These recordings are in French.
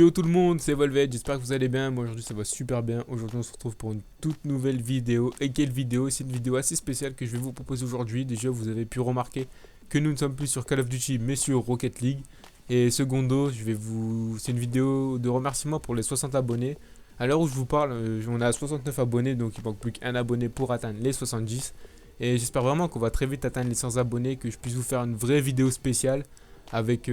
Yo tout le monde, c'est Volvet, j'espère que vous allez bien. Moi aujourd'hui ça va super bien. Aujourd'hui on se retrouve pour une toute nouvelle vidéo. Et quelle vidéo? C'est une vidéo assez spéciale que je vais vous proposer aujourd'hui. Déjà vous avez pu remarquer que nous ne sommes plus sur Call of Duty mais sur Rocket League. Et secondo, c'est une vidéo de remerciement pour les 60 abonnés. À l'heure où je vous parle, on a 69 abonnés, donc il manque plus qu'un abonné pour atteindre les 70. Et j'espère vraiment qu'on va très vite atteindre les 100 abonnés, que je puisse vous faire une vraie vidéo spéciale avec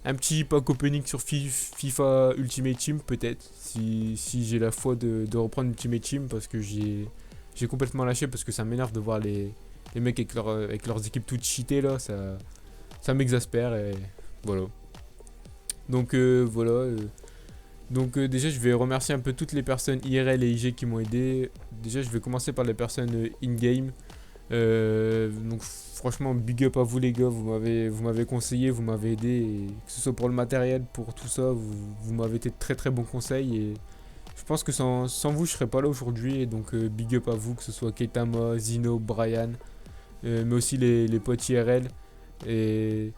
un petit pack opening sur FIFA Ultimate Team peut-être, si j'ai la foi de reprendre Ultimate Team, parce que j'ai complètement lâché, parce que ça m'énerve de voir les mecs avec leurs équipes toutes cheatées là, ça m'exaspère et voilà. Donc déjà je vais remercier un peu toutes les personnes IRL et IG qui m'ont aidé. Déjà je vais commencer par les personnes in-game. Donc franchement big up à vous les gars, vous m'avez conseillé, vous m'avez aidé, et que ce soit pour le matériel, pour tout ça, vous m'avez été de très très bons conseils, et je pense que sans vous je serais pas là aujourd'hui, et donc big up à vous, que ce soit Keitama, Zino, Brian, mais aussi les potes IRL, et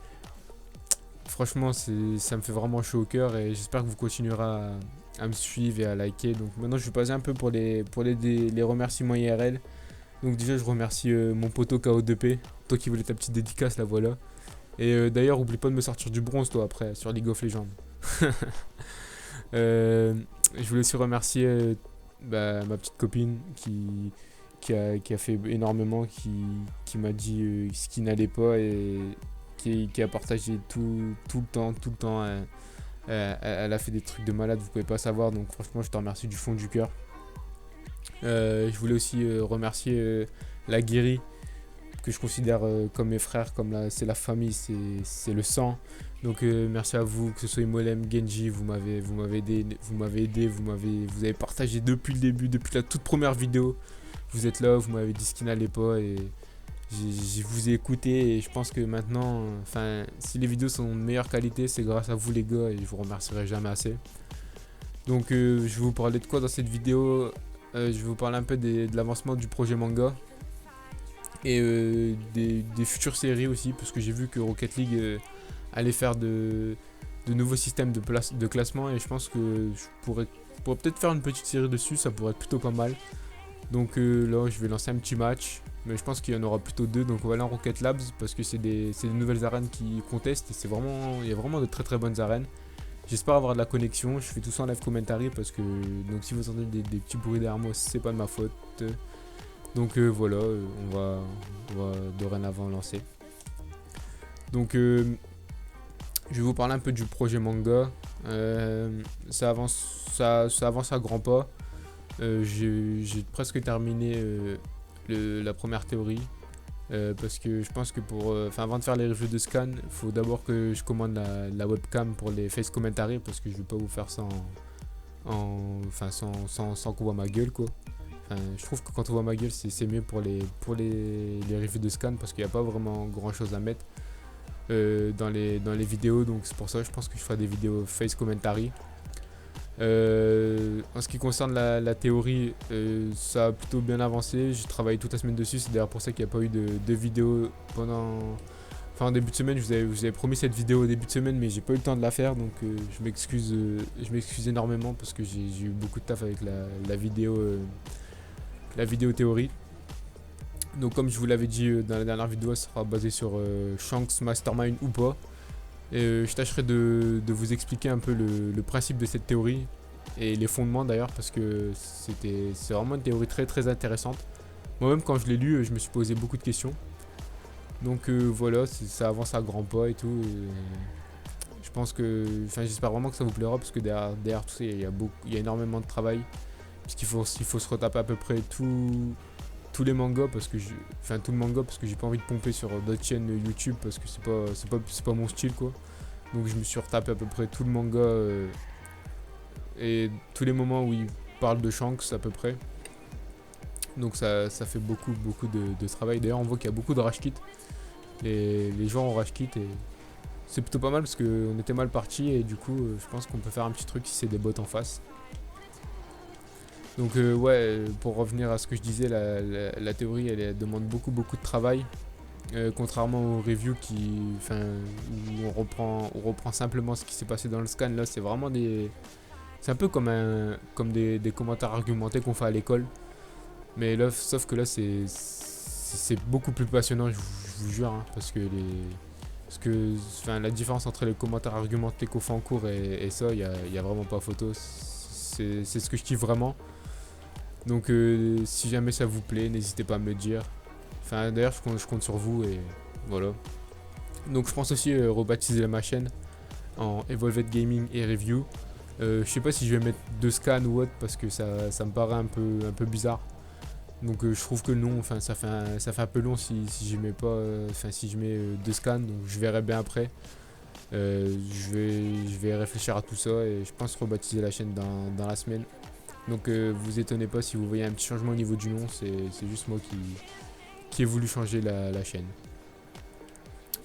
franchement ça me fait vraiment chaud au cœur, et j'espère que vous continuerez à me suivre et à liker. Donc maintenant je vais passer un peu pour les remerciements IRL. Donc déjà je remercie mon poteau KO2P, toi qui voulais ta petite dédicace, la voilà. Et d'ailleurs oublie pas de me sortir du bronze toi après sur League of Legends. Je voulais aussi remercier ma petite copine qui a fait énormément, qui m'a dit ce qui n'allait pas, et qui a partagé tout le temps. Elle a fait des trucs de malade, vous pouvez pas savoir, donc franchement je te remercie du fond du cœur. Je voulais aussi remercier la Guéri, que je considère comme mes frères, c'est la famille, c'est le sang. Donc merci à vous, que ce soit Imolem, Genji, vous m'avez aidé, vous avez partagé depuis le début, depuis la toute première vidéo. Vous êtes là, vous m'avez dit ce qui n'allait pas, et je vous ai écouté, et je pense que maintenant, si les vidéos sont de meilleure qualité, c'est grâce à vous les gars, et je vous remercierai jamais assez. Donc je vais vous parler de quoi dans cette vidéo? Je vais vous parler un peu de l'avancement du projet manga, et des futures séries aussi, parce que j'ai vu que Rocket League allait faire de nouveaux systèmes de classement, et je pense que je pourrais peut-être faire une petite série dessus, ça pourrait être plutôt pas mal. Donc là je vais lancer un petit match, mais je pense qu'il y en aura plutôt deux. Donc on va aller en Rocket Labs, parce que c'est des nouvelles arènes qui contestent, et il y a vraiment de très très bonnes arènes. J'espère avoir de la connexion, je fais tout ça en live commentary, parce que donc si vous entendez des petits bruits derrière moi, c'est pas de ma faute. Donc voilà, on va dorénavant lancer. Donc je vais vous parler un peu du projet manga. Ça avance à grands pas. J'ai presque terminé la première théorie. Parce que je pense que avant de faire les reviews de scan, il faut d'abord que je commande la webcam pour les face commentary, parce que je vais pas vous faire ça sans qu'on voit ma gueule quoi. Je trouve que quand on voit ma gueule, c'est mieux pour les reviews de scan, parce qu'il n'y a pas vraiment grand chose à mettre dans les vidéos. Donc c'est pour ça que je pense que je ferai des vidéos face commentary. En ce qui concerne la théorie, ça a plutôt bien avancé. J'ai travaillé toute la semaine dessus. C'est d'ailleurs pour ça qu'il n'y a pas eu de vidéo en début de semaine. Je vous avais promis cette vidéo au début de semaine, mais j'ai pas eu le temps de la faire. Donc je m'excuse énormément, parce que j'ai eu beaucoup de taf avec la vidéo théorie. Donc comme je vous l'avais dit dans la dernière vidéo, ça sera basé sur Shanks Mastermind ou pas. Et je tâcherai de vous expliquer un peu le principe de cette théorie, et les fondements d'ailleurs, parce que c'est vraiment une théorie très très intéressante. Moi-même quand je l'ai lu, je me suis posé beaucoup de questions. Donc voilà, ça avance à grands pas et tout. Je pense que, j'espère vraiment que ça vous plaira, parce que derrière tout ça, il y a énormément de travail, puisqu'il faut se retaper à peu près tous les mangas, tout le manga, parce que j'ai pas envie de pomper sur d'autres chaînes YouTube, parce que c'est pas mon style quoi. Donc je me suis retapé à peu près tout le manga, et tous les moments où il parle de Shanks à peu près. Donc ça fait beaucoup de travail. D'ailleurs on voit qu'il y a beaucoup de rage quit. Les gens ont rage quit, et c'est plutôt pas mal, parce qu'on était mal parti, et du coup je pense qu'on peut faire un petit truc si c'est des bots en face. Donc pour revenir à ce que je disais, la théorie elle demande beaucoup de travail, Contrairement aux reviews où on reprend simplement ce qui s'est passé dans le scan. Là, c'est vraiment c'est un peu comme des commentaires argumentés qu'on fait à l'école. Mais là, sauf que là, c'est beaucoup plus passionnant, je vous jure, hein, parce que la différence entre les commentaires argumentés qu'on fait en cours et ça, il y a vraiment pas photo. C'est ce que je kiffe vraiment. Donc, si jamais ça vous plaît, n'hésitez pas à me le dire. Enfin, d'ailleurs, je compte sur vous et voilà. Donc, je pense aussi rebaptiser ma chaîne en Evolved Gaming et Review. Je sais pas si je vais mettre 2 scans ou autre parce que ça me paraît un peu bizarre. Donc je trouve que non, enfin ça fait un peu long si je mets pas, si je mets 2 scans, donc je verrai bien après. Je vais réfléchir à tout ça et je pense rebaptiser la chaîne dans la semaine. Donc vous étonnez pas si vous voyez un petit changement au niveau du nom, c'est juste moi qui ai voulu changer la chaîne.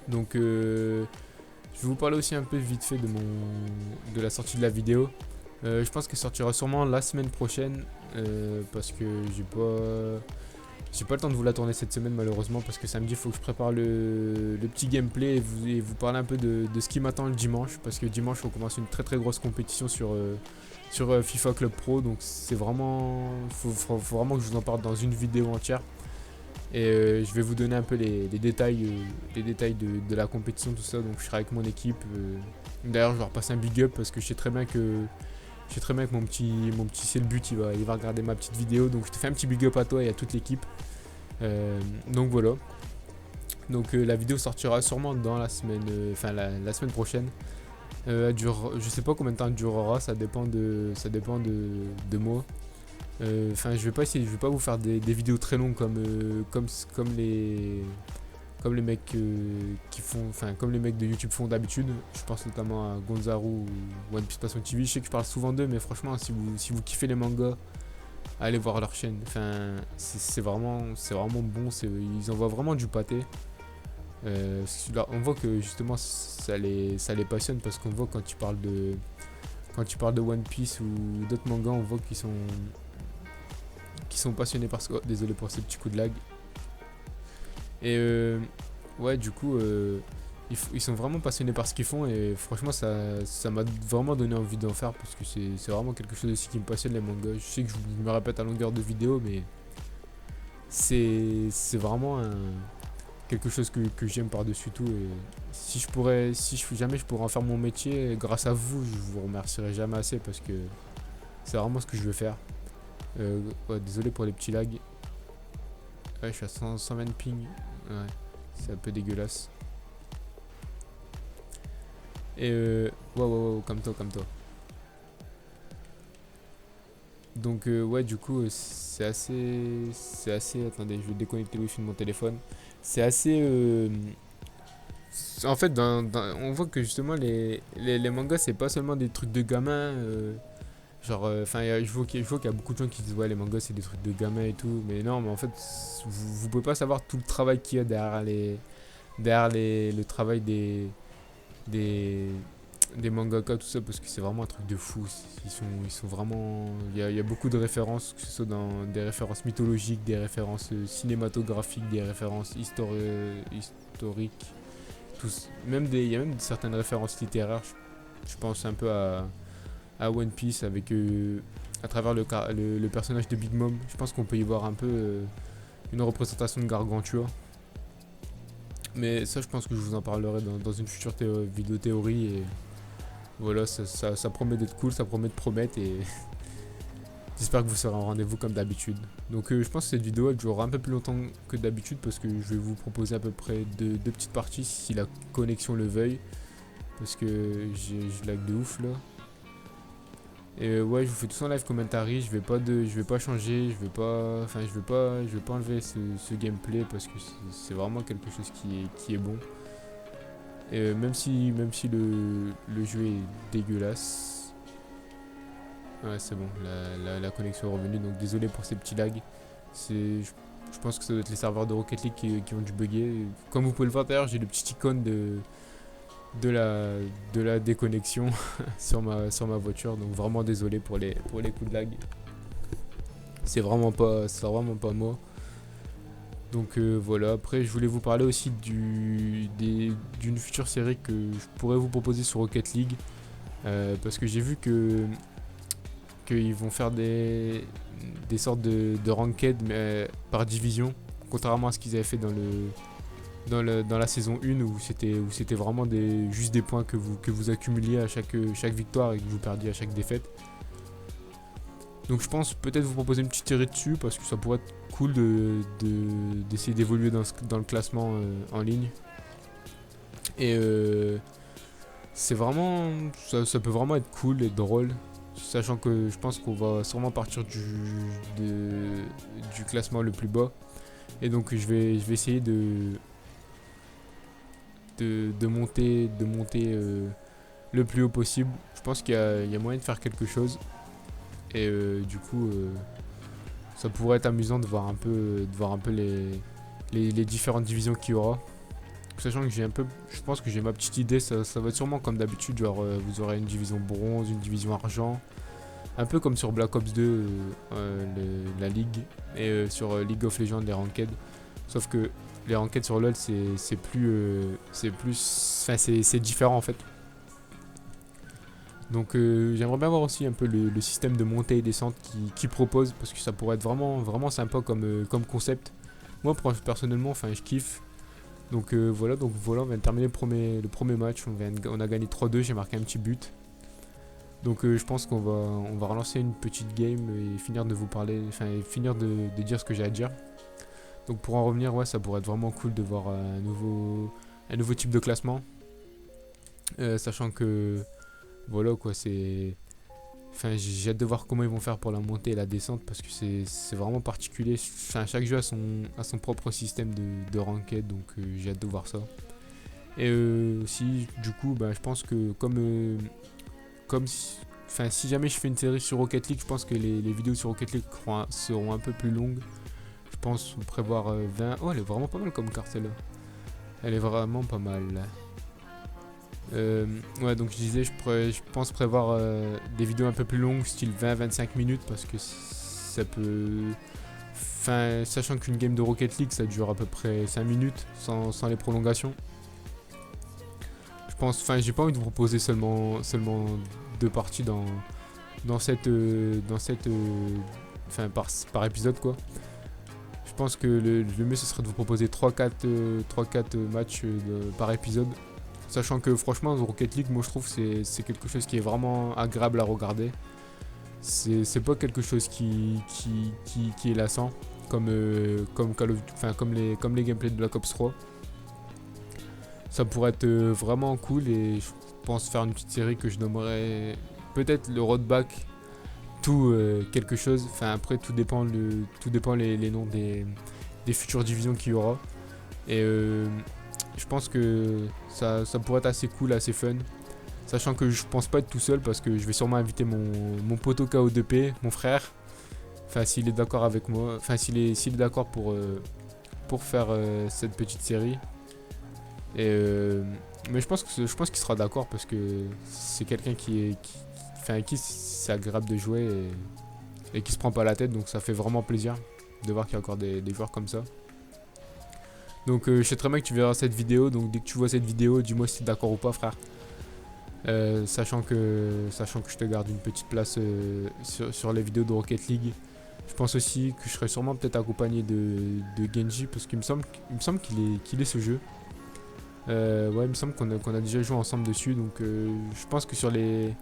Donc je vais vous parler aussi un peu vite fait de la sortie de la vidéo. Je pense qu'elle sortira sûrement la semaine prochaine parce que j'ai pas le temps de vous la tourner cette semaine malheureusement parce que samedi il faut que je prépare le petit gameplay et vous parler un peu de ce qui m'attend le dimanche parce que dimanche on commence une très très grosse compétition sur FIFA Club Pro, donc c'est vraiment faut vraiment que je vous en parle dans une vidéo entière et je vais vous donner un peu les détails de la compétition, tout ça. Donc je serai avec mon équipe, d'ailleurs je vais leur passer un big up parce que je sais très bien que mon petit c'est le but, il va regarder ma petite vidéo. Donc je te fais un petit big up à toi et à toute l'équipe. Donc voilà. Donc la vidéo sortira sûrement dans la semaine, la semaine prochaine. Je sais pas combien de temps elle durera, ça dépend de moi. Je vais pas vous faire des vidéos très longues comme les mecs comme les mecs de YouTube font d'habitude. Je pense notamment à Gonzaru ou One Piece Passion TV. Je sais que je parle souvent d'eux, mais franchement, si vous kiffez les mangas, allez voir leur chaîne. Enfin, c'est vraiment bon. Ils envoient vraiment du pâté. On voit que justement ça les passionne parce qu'on voit quand tu parles de One Piece ou d'autres mangas, on voit qu'ils sont passionnés par ce. Oh, désolé pour ces petits coups de lag. Et ouais, du coup, ils sont vraiment passionnés par ce qu'ils font et franchement, ça m'a vraiment donné envie d'en faire parce que c'est vraiment quelque chose aussi qui me passionne, les mangas. Je sais que je me répète à longueur de vidéo, mais c'est vraiment quelque chose que j'aime par-dessus tout. Et si jamais je pourrais en faire mon métier, grâce à vous, je vous remercierai jamais assez parce que c'est vraiment ce que je veux faire. Ouais, désolé pour les petits lags. Ouais, je suis à 120 ping. Ouais, c'est un peu dégueulasse. Et wow, comme toi. Donc ouais, du coup, c'est assez. Attendez, je vais déconnecter le wifi de mon téléphone. C'est assez. En fait, on voit que justement les mangas, c'est pas seulement des trucs de gamins. Je vois qu'il y a beaucoup de gens qui disent ouais, les mangas c'est des trucs de gamins et tout, mais non, mais en fait vous pouvez pas savoir tout le travail qu'il y a le travail des mangaka, tout ça, parce que c'est vraiment un truc de fou. Ils sont vraiment, il y a beaucoup de références, que ce soit dans des références mythologiques, des références cinématographiques, des références historiques, il y a même certaines références littéraires. Je pense un peu à One Piece avec à travers le personnage de Big Mom. Je pense qu'on peut y voir un peu une représentation de Gargantua. Mais ça, je pense que je vous en parlerai dans une future vidéo théorie. Et voilà, ça promet d'être cool, ça promet de promettre. Et j'espère que vous serez en rendez-vous comme d'habitude. Donc je pense que cette vidéo elle durera un peu plus longtemps que d'habitude parce que je vais vous proposer à peu près deux petites parties si la connexion le veuille. Parce que je lag de ouf là. Et ouais, je vous fais tout ça en live commentary, je vais pas changer, je vais pas enlever ce gameplay parce que c'est vraiment quelque chose qui est bon. Et même si le jeu est dégueulasse. Ouais, c'est bon, la connexion est revenue, donc désolé pour ces petits lags. Je pense que ça doit être les serveurs de Rocket League qui ont dû bugger. Comme vous pouvez le voir d'ailleurs, j'ai le petit icône de la déconnexion sur ma voiture, donc vraiment désolé pour les coups de lag. C'est vraiment pas moi. Donc voilà, après je voulais vous parler aussi d'une future série que je pourrais vous proposer sur Rocket League. Parce que j'ai vu qu'ils vont faire des sortes de ranked mais par division. Contrairement à ce qu'ils avaient fait dans la saison 1 où c'était vraiment juste des points que vous accumuliez à chaque victoire et que vous perdiez à chaque défaite. Donc je pense peut-être vous proposer une petite série dessus parce que ça pourrait être cool d'essayer d'évoluer dans le classement en ligne. Et c'est vraiment ça peut vraiment être cool et drôle, sachant que je pense qu'on va sûrement partir du classement le plus bas. Et donc je vais essayer de monter le plus haut possible. Je pense qu'il y a moyen de faire quelque chose. Et du coup, ça pourrait être amusant de voir un peu les différentes divisions qu'il y aura. Sachant que je pense que j'ai ma petite idée, ça va être sûrement comme d'habitude, genre vous aurez une division bronze, une division argent, un peu comme sur Black Ops 2, la ligue, et sur League of Legends, les ranked. Sauf que les ranked sur LoL, enfin c'est différent en fait. Donc j'aimerais bien voir aussi un peu le système de montée et descente qui propose, parce que ça pourrait être vraiment sympa comme concept. Moi personnellement, enfin je kiffe. Donc voilà, on vient de terminer le premier match, on a gagné 3-2, j'ai marqué un petit but. Donc je pense on va relancer une petite game et finir de vous parler, enfin finir de dire ce que j'ai à dire. Donc pour en revenir, ouais, ça pourrait être vraiment cool de voir un nouveau type de classement. Sachant que voilà quoi, enfin j'ai hâte de voir comment ils vont faire pour la montée et la descente parce que c'est vraiment particulier. Enfin, chaque jeu a son propre système de ranked, donc j'ai hâte de voir ça. Et aussi du coup bah, je pense que enfin si jamais je fais une série sur Rocket League, je pense que les vidéos sur Rocket League seront un peu plus longues. Je pense prévoir 20. Oh, elle est vraiment pas mal comme carte celle-là. Elle est vraiment pas mal. Ouais, donc je disais, je pense prévoir des vidéos un peu plus longues, style 20-25 minutes, parce que ça peut. Enfin, sachant qu'une game de Rocket League ça dure à peu près 5 minutes sans les prolongations. Je pense, enfin, j'ai pas envie de vous proposer seulement deux parties dans cette. Enfin, par épisode quoi. Je pense que le mieux ce serait de vous proposer 3-4 matchs par épisode. Sachant que franchement, Rocket League, moi je trouve que c'est quelque chose qui est vraiment agréable à regarder. C'est pas quelque chose qui est lassant, comme comme les gameplays de Black Ops 3. Ça pourrait être vraiment cool et je pense faire une petite série que je nommerais peut-être le Road Back tout quelque chose. Enfin après tout dépend les noms des futures divisions qu'il y aura. Et je pense que ça pourrait être assez cool, assez fun. Sachant que je pense pas être tout seul parce que je vais sûrement inviter mon poteau KO2P, mon frère. Enfin, s'il est d'accord avec moi. Enfin, s'il est d'accord pour faire cette petite série. Et mais je pense qu'il sera d'accord parce que c'est quelqu'un enfin, avec qui c'est agréable de jouer et qui se prend pas la tête. Donc ça fait vraiment plaisir de voir qu'il y a encore des joueurs comme ça. Donc je sais très bien que tu verras cette vidéo, donc dès que tu vois cette vidéo, dis-moi si tu es d'accord ou pas frère. Sachant que je te garde une petite place sur les vidéos de Rocket League. Je pense aussi que je serai sûrement peut-être accompagné de Genji parce qu'il me semble qu'il est ce jeu. Ouais, il me semble qu'on a déjà joué ensemble dessus, donc je pense que sur les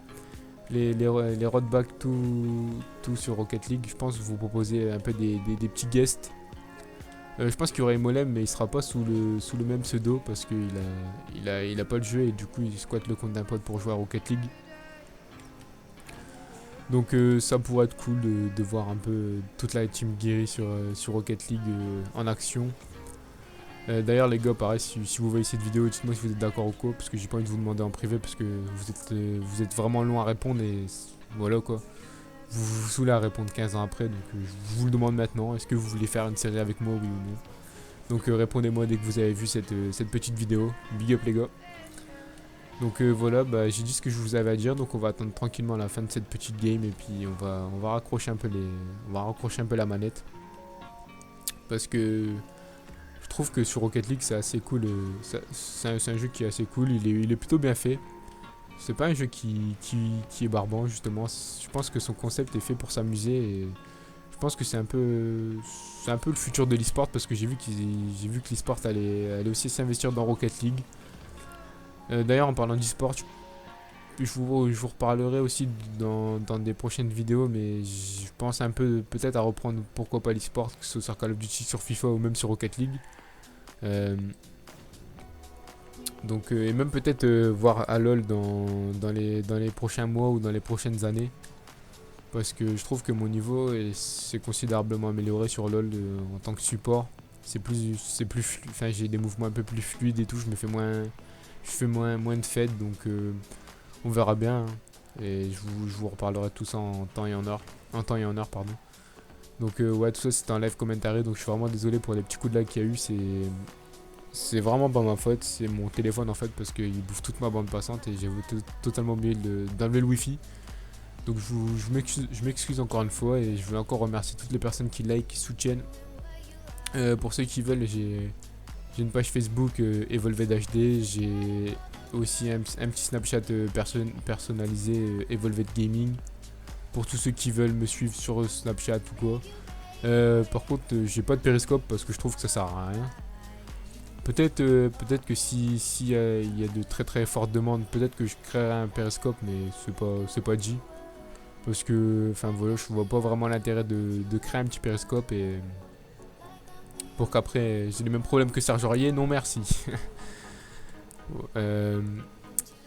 roadbacks tout sur Rocket League, je pense vous proposer un peu des petits guests. Je pense qu'il y aurait Molem, mais il sera pas sous le même pseudo parce qu'il a pas le jeu et du coup il squatte le compte d'un pote pour jouer à Rocket League. Donc ça pourrait être cool de voir un peu toute la team Guéry sur Rocket League en action. D'ailleurs les gars, pareil, si vous voyez cette vidéo, dites-moi si vous êtes d'accord ou quoi, parce que j'ai pas envie de vous demander en privé parce que vous êtes vraiment long à répondre et voilà quoi. Vous saoulez à répondre 15 ans après, donc je vous le demande maintenant. Est-ce que vous voulez faire une série avec moi, oui ou non? Donc répondez-moi dès que vous avez vu cette petite vidéo. Big up les gars. Donc voilà, bah, j'ai dit ce que je vous avais à dire, donc on va attendre tranquillement la fin de cette petite game et puis on va raccrocher un peu la manette. Parce que trouve que sur Rocket League c'est assez cool. C'est un jeu qui est assez cool. Il est plutôt bien fait. C'est pas un jeu qui est barbant justement. Je pense que son concept est fait pour s'amuser et je pense que c'est un peu le futur de l'e-sport parce que j'ai vu que l'e-sport allait aussi s'investir dans Rocket League. D'ailleurs en parlant d'e-sport, je vous reparlerai aussi dans des prochaines vidéos, mais je pense un peu peut-être à reprendre pourquoi pas l'e-sport, que ce soit sur Call of Duty, sur FIFA ou même sur Rocket League. Euh, donc et même peut-être voir à LoL dans les prochains mois ou dans les prochaines années. Parce que je trouve que mon niveau s'est considérablement amélioré sur LoL en tant que support. Enfin j'ai des mouvements un peu plus fluides et tout, je fais moins de fêtes, donc on verra bien. Hein. Et je vous reparlerai de tout ça en temps et en heure. En temps et en heure, pardon. Donc ouais, tout ça c'était un live commentary, donc je suis vraiment désolé pour les petits coups de lag qu'il y a eu. C'est vraiment pas ma faute, c'est mon téléphone en fait, parce qu'il bouffe toute ma bande passante et j'ai totalement oublié d'enlever le wifi. Donc je m'excuse encore une fois et je veux encore remercier toutes les personnes qui like, qui soutiennent. Pour ceux qui veulent, j'ai une page Facebook Evolved HD, j'ai aussi un petit Snapchat personnalisé Evolved Gaming. Pour tous ceux qui veulent me suivre sur Snapchat ou quoi. Par contre, j'ai pas de périscope parce que je trouve que ça sert à rien. Peut-être que si y a de très très fortes demandes, peut-être que je créerai un périscope, mais c'est pas dit. Parce que, enfin voilà, je vois pas vraiment l'intérêt de créer un petit périscope et pour qu'après j'ai les mêmes problèmes que Serge Aurier, non merci.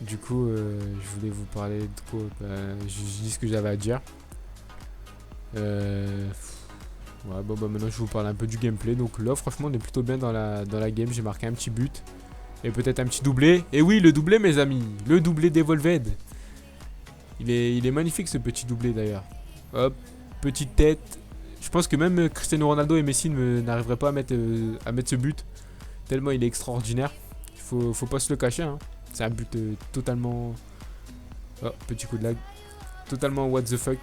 Du coup, je voulais vous parler de quoi je dis ce que j'avais à dire. Ouais, bon, bah maintenant je vous parle un peu du gameplay. Donc là, franchement, on est plutôt bien dans la game. J'ai marqué un petit but et peut-être un petit doublé. Et oui, le doublé, mes amis, le doublé d'Evolved. Il est magnifique ce petit doublé d'ailleurs. Hop, petite tête. Je pense que même Cristiano Ronaldo et Messi n'arriveraient pas à mettre ce but. Tellement il est extraordinaire. Faut pas se le cacher. Hein. C'est un but totalement... Oh, petit coup de lag. Totalement what the fuck.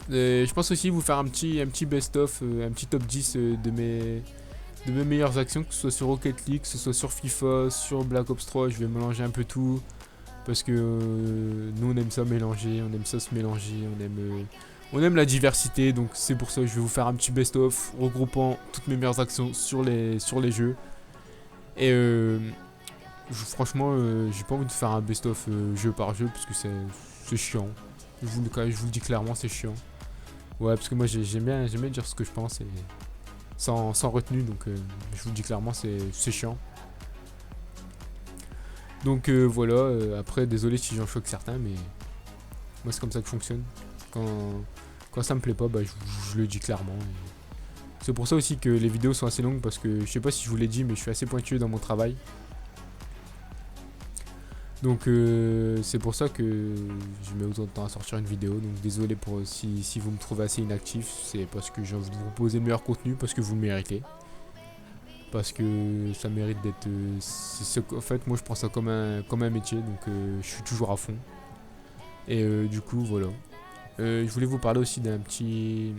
Je pense aussi vous faire un petit best-of, un petit top 10 de mes meilleures actions, que ce soit sur Rocket League, que ce soit sur FIFA, sur Black Ops 3. Je vais mélanger un peu tout. Parce que nous on aime ça mélanger, on aime ça se mélanger, on aime la diversité. Donc c'est pour ça que je vais vous faire un petit best-of regroupant toutes mes meilleures actions sur les jeux. Et franchement j'ai pas envie de faire un best-of jeu par jeu parce que c'est chiant. Je vous le dis clairement, c'est chiant. Ouais, parce que moi j'aime bien dire ce que je pense et sans retenue. Donc je vous le dis clairement, c'est chiant. Donc voilà, après désolé si j'en choque certains, mais moi c'est comme ça que je fonctionne. Quand ça me plaît pas, bah, je le dis clairement. C'est pour ça aussi que les vidéos sont assez longues parce que je sais pas si je vous l'ai dit, mais je suis assez pointueux dans mon travail. Donc c'est pour ça que je mets autant de temps à sortir une vidéo. Donc désolé pour si vous me trouvez assez inactif, c'est parce que j'ai envie de vous proposer le meilleur contenu, parce que vous le méritez. Parce que ça mérite d'être... en fait, moi je prends ça comme un métier, donc je suis toujours à fond. Et du coup, voilà. Je voulais vous parler aussi d'un petit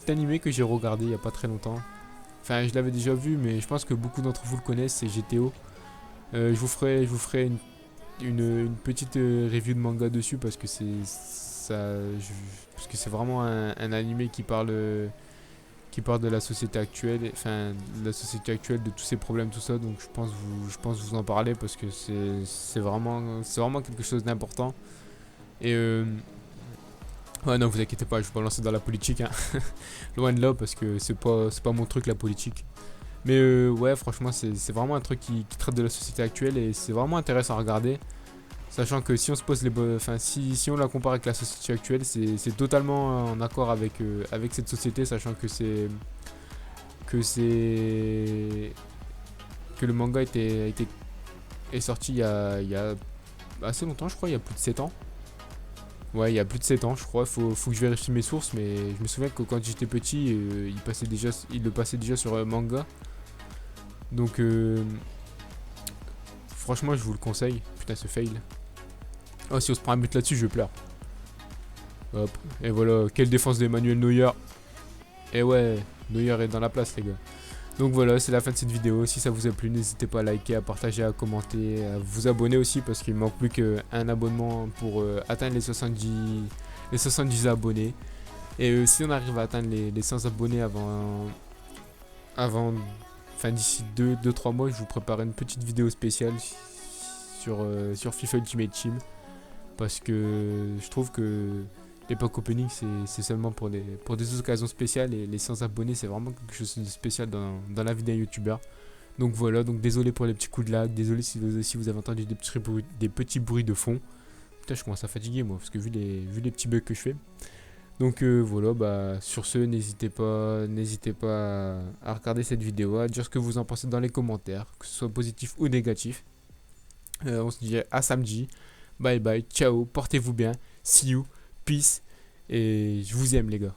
animé que j'ai regardé il y a pas très longtemps. Enfin, je l'avais déjà vu, mais je pense que beaucoup d'entre vous le connaissent, c'est GTO. Je vous ferai une petite review de manga dessus parce que parce que c'est vraiment un animé qui parle de la société actuelle, enfin de la société actuelle, de tous ces problèmes, tout ça. Donc je pense vous en parler parce que c'est vraiment quelque chose d'important. Et ouais, non, vous inquiétez pas, je vais pas lancer dans la politique, hein. Loin de là, parce que c'est pas mon truc la politique. Mais ouais, franchement, c'est vraiment un truc qui traite de la société actuelle et c'est vraiment intéressant à regarder. Sachant que si on se pose si on la compare avec la société actuelle, c'est totalement en accord avec cette société, sachant que le manga est sorti il y a assez longtemps, je crois, il y a plus de 7 ans. Ouais, il y a plus de 7 ans, je crois. Faut que je vérifie mes sources, mais je me souviens que quand j'étais petit, il le passait déjà sur manga. Donc, franchement, je vous le conseille. Putain, ce fail. Oh, si on se prend un but là-dessus, je pleure. Hop. Et voilà, quelle défense d'Emmanuel Neuer. Et ouais, Neuer est dans la place, les gars. Donc voilà, c'est la fin de cette vidéo. Si ça vous a plu, n'hésitez pas à liker, à partager, à commenter, à vous abonner aussi parce qu'il manque plus qu'un abonnement pour atteindre les 70 abonnés. Et si on arrive à atteindre les 100 abonnés avant enfin d'ici 2-3 mois, je vous prépare une petite vidéo spéciale sur FIFA Ultimate Team. Parce que je trouve que les pack opening c'est seulement pour des occasions spéciales et les 100 abonnés c'est vraiment quelque chose de spécial dans la vie d'un youtubeur. Donc voilà, donc désolé pour les petits coups de lag, désolé si vous avez entendu des petits bruits de fond. Putain, je commence à fatiguer moi parce que vu les petits bugs que je fais. Donc voilà, bah sur ce, n'hésitez pas à regarder cette vidéo, à dire ce que vous en pensez dans les commentaires, que ce soit positif ou négatif. On se dit à samedi. Bye bye, ciao, portez-vous bien, see you, peace, et je vous aime les gars.